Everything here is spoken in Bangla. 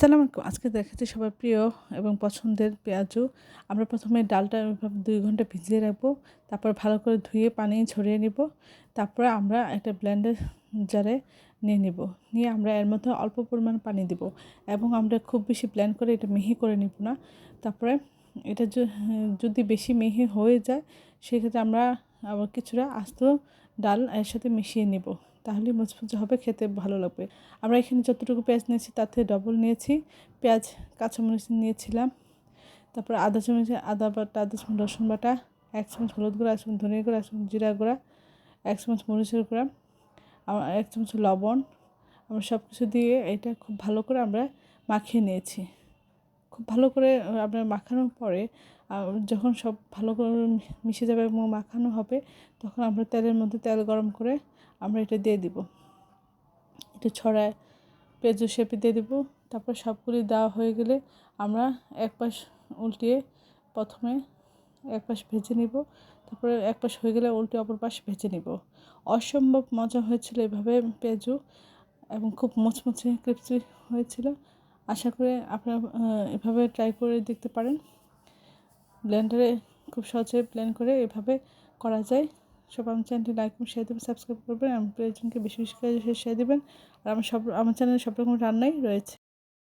আসসালামু আলাইকুম। আজকে দেখাচ্ছি সবার প্রিয় এবং পছন্দের পেঁয়াজু। আমরা প্রথমে ডালটা এভাবে ২ ঘন্টা ভিজিয়ে রাখবো। তারপর ভালো করে ধুয়ে পানি ঝরিয়ে নিব। তারপরে আমরা একটা ব্লেন্ডার জারে নিয়ে নিব। নিয়ে আমরা এর মধ্যে অল্প পরিমাণ পানি দিব এবং আমরা খুব বেশি ব্লেন্ড করে এটা মিহি করে নিব না। তারপরে এটা যদি বেশি মিহি হয়ে যায় সেক্ষেত্রে আমরা আবার কিছুটা আস্ত ডাল এর সাথে মিশিয়ে নিব। তাহলে মুচমুচে হবে, খেতে ভালো লাগবে। আমরা এখানে যতটুকু পেঁয়াজ নিয়েছি তার থেকে ডবল নিয়েছি। পেঁয়াজ, কাঁচামরিচ নিয়েছিলাম। তারপর আদা চামচ আদা বাটা, আধা চামচ রসুন বাটা, ১ চামচ হলুদ গুঁড়া, ১ চামচ ধনিয়া গুঁড়া, ১ চামচ জিরা গুঁড়া, ১ চামচ মরিচের গুঁড়া, ১ চামচ লবণ। আমরা সব কিছু দিয়ে এটা খুব ভালো করে আমরা মাখিয়ে নিয়েছি। খুব ভালো করে আপনার মাখানোর পরে যখন সব ভালো করে মিশে যাবে এবং মাখানো হবে, তখন আমরা তেলের মধ্যে তেল গরম করে আমরা এটা দিয়ে দিব। এটা ছড়ায় পেঁয়াজু শেপে দিয়ে দেবো। তারপর সবগুলি দেওয়া হয়ে গেলে আমরা এক পাশ উল্টিয়ে প্রথমে এক পাশ ভেজে নিব। তারপরে এক পাশ হয়ে গেলে উল্টে অপর পাশ ভেজে নিব। অসম্ভব মজা হয়েছিল এভাবে পেঁয়াজু, এবং খুব মুচমুচে ক্রিসপি হয়েছিল। আশা করি আপনারা এভাবে ট্রাই করে দেখতে পারেন। ব্লেন্ডারে খুব সহজে ব্লেন্ড করে এভাবে করা যায়। সব আমার চ্যানেলটি লাইক এবং শেয়ার দেবেন, সাবস্ক্রাইব করবেন, আমার প্রিয়জনকে বেশি বেশি করে শেয়ার দেবেন। আর আমার চ্যানেলে সব রকম রান্নাই রয়েছে।